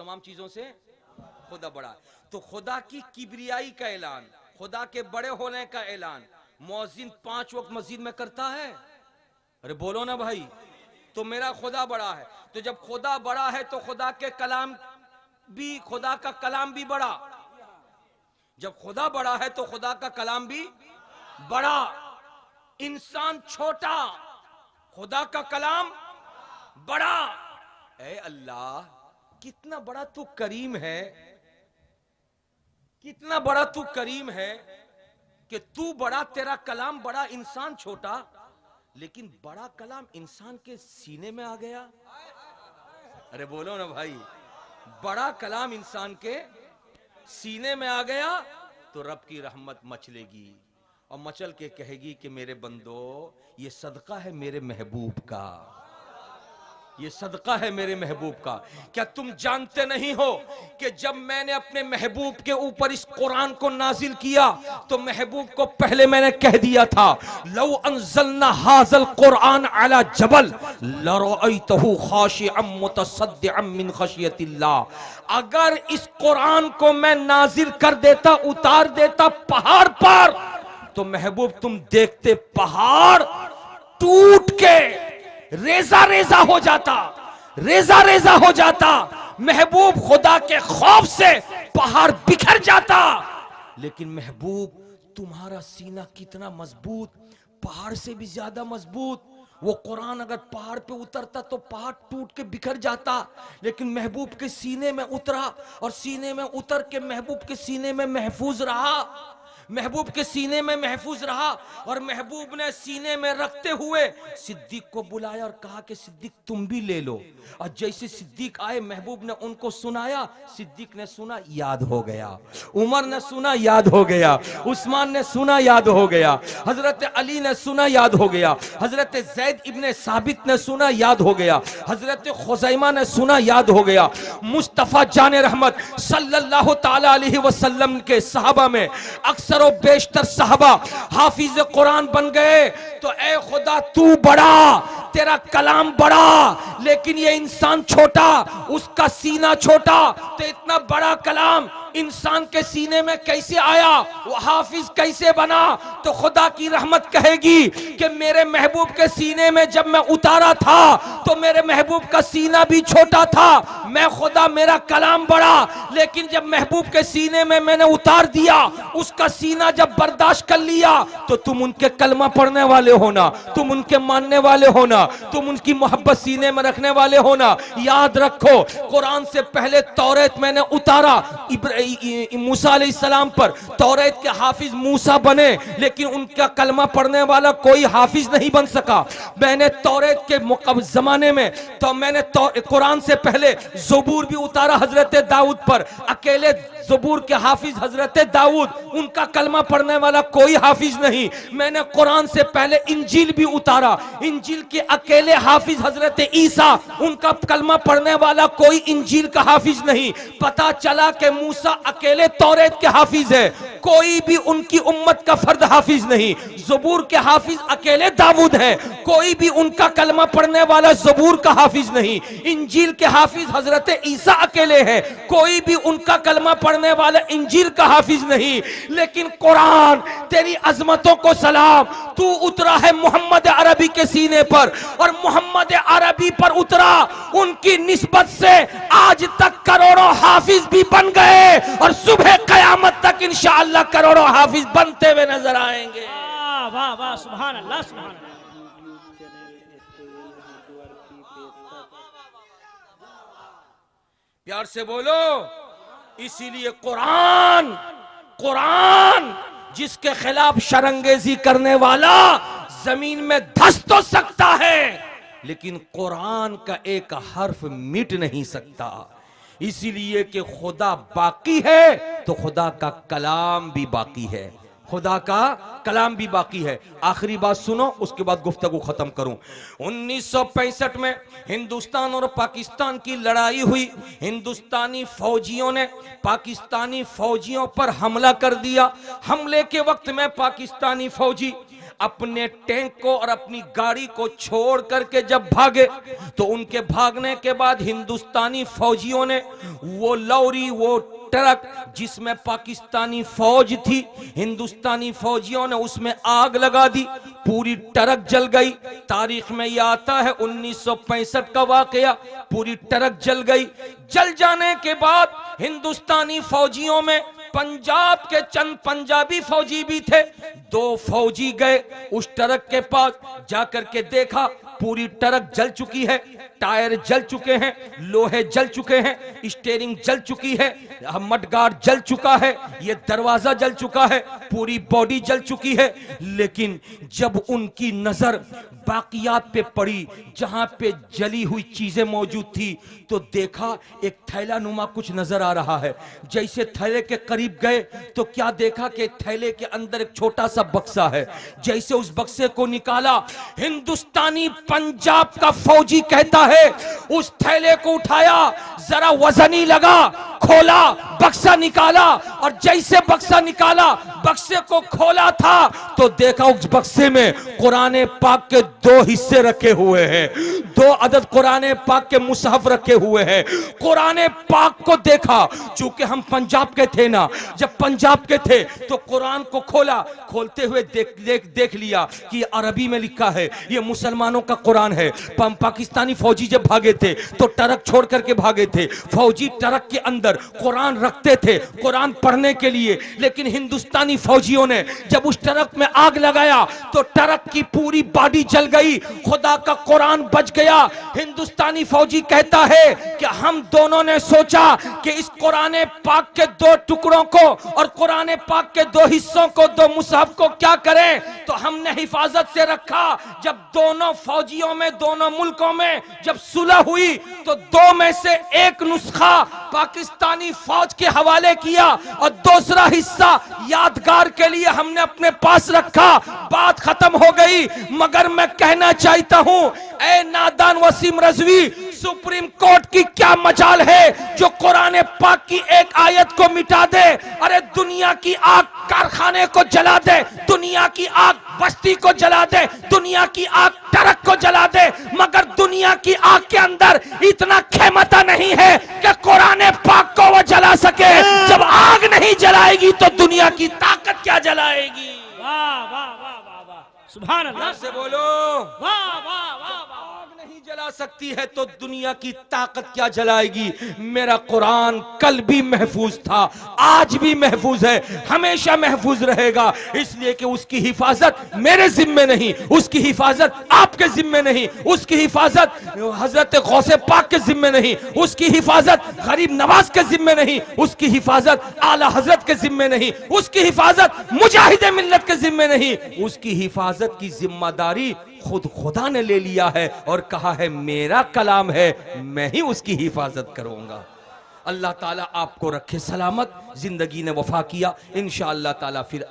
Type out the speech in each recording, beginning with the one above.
तमाम चीजों से खुदा बड़ा। तो खुदा की किबरियाई का ऐलान, खुदा के बड़े होने का ऐलान मुअज्जिन 5 वक्त मस्जिद में करता है। अरे बोलो ना भाई, तो मेरा खुदा बड़ा है। तो जब खुदा बड़ा है तो खुदा के कलाम भी, खुदा का कलाम भी बड़ा। जब खुदा बड़ा है तो खुदा का कलाम भी बड़ा। इंसान छोटा, खुदा का कलाम बड़ा। ऐ अल्लाह, कितना बड़ा तू करीम है, कितना बड़ा तू करीम है कि तू बड़ा, तेरा कलाम बड़ा, इंसान छोटा। लेकिन बड़ा कलाम इंसान के सीने में आ गया। अरे बोलो ना भाई, बड़ा कलाम इंसान के सीने में आ गया तो रब की रहमत मचलेगी और मचल के कहेगी कि मेरे बंदो, ये सदका है मेरे महबूब का, ये सदका है मेरे महबूब का। क्या तुम जानते नहीं हो कि जब मैंने अपने महबूब के ऊपर इस कुरान को नाजिल किया तो महबूब को पहले मैंने कह दिया था, लौ अंज़लना हाज़ल कुरान अला जबल लरअयतहु खाशिअम मुतसद्दिअम मिन खशियतिल्लाह। अगर इस कुरान को मैं नाजिल कर देता, उतार देता पहाड़ पर, तो महबूब तुम देखते पहाड़ टूट के रेजा रेजा हो जाता, रेजा रेजा हो जाता। महबूब खुदा के खौफ से पहाड़ बिखर जाता। लेकिन महबूब तुम्हारा सीना कितना मजबूत, पहाड़ से भी ज्यादा मजबूत। वो कुरान अगर पहाड़ पे उतरता तो पहाड़ टूट के बिखर जाता, लेकिन महबूब के सीने में उतरा और सीने में उतर के महबूब के सीने में महफूज रहा, महबूब के सीने में महफूज रहा। और महबूब ने सीने में रखते हुए सिद्दीक को बुलाया और कहा कि सिद्दीक तुम भी ले लो। और जैसे सिद्दीक आए, महबूब ने उनको सुनाया, सिद्दीक ने सुना, याद हो गया। उमर ने सुना, याद हो गया। उस्मान ने सुना, याद हो गया। हजरत अली ने सुना, याद हो गया। हजरत ज़ैद इब्ने साबित ने सुना, याद हो गया। हजरत खुज़ैमा ने सुना, याद हो गया। मुस्तफ़ा जान रहमत सल्लल्लाहु ताला अलैहि वसल्लम के सहाबा में अक्सर और बेशतर साहबा हाफिज कुरान बन गए। तो ऐ खुदा, तू बड़ा, तेरा कलाम बड़ा, लेकिन ये इंसान छोटा, उसका सीना छोटा। तो इतना बड़ा कलाम इंसान के सीने में कैसे आया, वो हाफिज कैसे बना? तो खुदा की रहमत कहेगी कि मेरे महबूब के सीने में जब मैं उतारा था तो मेरे महबूब का सीना भी छोटा था। मैं खुदा, मेरा कलाम बड़ा, लेकिन जब महबूब के सीने में मैंने उतार दिया, उसका सीना जब बर्दाश्त कर लिया, तो तुम उनके कलमा पढ़ने वाले होना, तुम उनके मानने वाले होना, तुम उनकी मोहब्बत सीने में रखने वाले होना। याद रखो, कुरान से पहले तौरात मैंने उतारा मूसा अलैहिस्सलाम पर, तौरात के हाफिज मूसा बने, लेकिन उनका कलमा पढ़ने वाला कोई हाफिज नहीं बन सका। मैंने तौरात के जमाने में तो मैंने कुरान से पहले ज़बूर भी उतारा हजरत दाऊद पर, अकेले ज़बूर के हाफिज हजरत दाऊद, उनका कलमा पढ़ने वाला कोई हाफिज नहीं। मैंने कुरान से पहले इंजील भी उतारा, इंजील के अकेले हाफिज हजरत ईसा, उनका कलमा पढ़ने वाला कोई इंजील का हाफिज नहीं। पता चला कि मूसा अकेले तौरात के हाफिज है, कोई भी उनकी उम्मत का फर्द हाफिज नहीं। ज़बूर के हाफिज अकेले दाऊद है, कोई भी उनका कलमा पढ़ने वाला ज़बूर का हाफिज नहीं। इंजील के हाफिज हजरत ईसा अकेले हैं, कोई भी उनका कलमा पढ़ने वाला इंजील का हाफिज नहीं। लेकिन कुरान, तेरी अजमतों को सलाम, तू उतरा है मोहम्मद अरबी के सीने पर, और मोहम्मद अरबी पर उतरा, उनकी निस्बत से आज तक करोड़ों हाफिज भी बन गए और सुबह कयामत तक इंशाअल्लाह करोड़ों हाफिज बनते हुए नजर आएंगे। वाह वाह, सुभान अल्लाह, सुभान अल्लाह। प्यार से बोलो। इसीलिए कुरान, कुरान जिसके खिलाफ शरंगेजी करने वाला जमीन में धंस तो सकता है, लेकिन कुरान का एक हर्फ मिट नहीं सकता। इसीलिए कि खुदा बाकी है तो खुदा का कलाम भी बाकी है, खुदा का कलाम भी बाकी है। आखिरी बात सुनो, उसके बाद गुफ्तगू खत्म करूं। 1965 में हिंदुस्तान और पाकिस्तान की लड़ाई हुई। हिंदुस्तानी फौजियों ने पाकिस्तानी फौजियों पर हमला कर दिया। हमले के वक्त में पाकिस्तानी फौजी अपने टैंक को और अपनी गाड़ी को छोड़ करके जब भागे तो उनके भागने के बाद हिंदुस्तानी फौजियों ने वो लॉरी, वो ट्रक जिसमें पाकिस्तानी फौज थी, हिंदुस्तानी फौजियों ने उसमें आग लगा दी, पूरी ट्रक जल गई। तारीख में यह आता है 1965 का वाकया, पूरी ट्रक जल गई। जल जाने के बाद हिंदुस्तानी फौजियों में पंजाब के चंद पंजाबी फौजी भी थे। 2 फौजी गए उस ट्रक के पास, जाकर के देखा पूरी ट्रक जल चुकी है, टायर जल चुके हैं, लोहे जल चुके हैं, स्टीयरिंग जल चुकी है, मडगार्ड जल चुका है, ये दरवाजा जल चुका है, पूरी बॉडी जल चुकी है। लेकिन जब उनकी नजर बाकियात पे पड़ी, जहां पे जली हुई चीजें मौजूद थी, तो देखा एक थैला नुमा कुछ नजर आ रहा है। जैसे थैले के करीब गए तो क्या देखा कि थैले के अंदर एक छोटा सा बक्सा है। जैसे उस बक्से को निकाला, हिंदुस्तानी पंजाब का फौजी कहता है उस थैले को उठाया, जरा वजनी लगा, खोला, बक्सा निकाला, और जैसे बक्सा निकाला, बक्से को खोला था तो देखा उस बक्से में कुरान पाक के 2 हिस्से रखे हुए हैं, 2 अदद कुरान पाक के मुसहफ रखे हुए हैं। कुरान पाक को देखा, चूंकि हम पंजाब के थे ना, जब पंजाब के थे तो कुरान को खोला, खोलते हुए देख लिया कि अरबी में लिखा है, ये मुसलमानों का कुरान है। पाकिस्तानी फौजी जब भागे थे तो ट्रक छोड़ करके भागे थे, फौजी ट्रक के अंदर कुरान रखते थे कुरान पढ़ने के लिए। लेकिन हिंदुस्तानी फौजियों ने जब उस ट्रक में आग लगाया तो ट्रक की पूरी बॉडी जल गई, खुदा का कुरान बच गया। हिंदुस्तानी फौजी कहता है कि हम दोनों ने सोचा कि इस कुरान पाक के 2 टुकड़ों को और कुरान पाक के 2 हिस्सों को, 2 मुसहफ को क्या करें, तो हमने हिफाजत से रखा। जब दोनों फौजियों में, दोनों मुल्कों में जब सुलह हुई तो 2 में से एक नुस्खा पाकिस्तानी फौज के हवाले किया और दूसरा हिस्सा यादगार के लिए हमने अपने पास रखा। बात खत्म हो गई। मगर मैं कहना चाहता हूं, ए नादान वसीम रजवी, सुप्रीम कोर्ट की क्या मजाल है जो कुरान पाक की एक आयत को मिटा दे। अरे दुनिया की आग कारखाने को जला दे, दुनिया की आग बस्ती को जला दे, दुनिया की आग ट्रक को जला दे, मगर दुनिया की आग के अंदर इतना क्षमता नहीं है कि कुरान पाक को वो जला सके। जब आग नहीं जलाएगी तो दुनिया की ताकत क्या जलाएगी। वाह वाह वाह वाह वाह, सुभान अल्लाह से बोलो, वाह वाह वाह वाह। आग नहीं जला सकती है तो दुनिया की ताकत क्या जलाएगी। मेरा कुरान कल भी महफूज था, आज भी महफूज है, हमेशा महफूज रहेगा। इसलिए कि उसकी हिफाजत मेरे जिम्मे नहीं, उसकी हिफाजत आपके जिम्मे नहीं, उसकी हिफाजत हजरत गौसे पाक के जिम्मे नहीं, उसकी हिफाजत गरीब नवाज के जिम्मे नहीं, उसकी हिफाजत आला हजरत के जिम्मे नहीं, उसकी हिफाजत मुजाहिदे मिल्लत के जिम्मे नहीं, उसकी हिफाजत की जिम्मेदारी खुद खुदा ने ले लिया है और कहा है मेरा कलाम है, मैं ही उसकी हिफाजत करूंगा। अल्लाह ताला आपको रखे सलामत, जिंदगी ने वफा किया। इंशाअल्लाह ताला फिर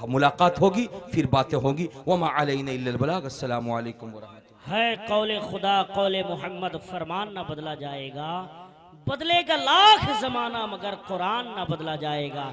मुलाकात होगी, फिर बातें होगी। वमा अलैना इल्लल बलाग। अस्सलामु अलैकुम व रहमतुल्लाह। है कौले खुदा कौले मोहम्मद, फरमान ना बदला जाएगा, बदलेगा लाख जमाना मगर कुरान ना बदला जाएगा।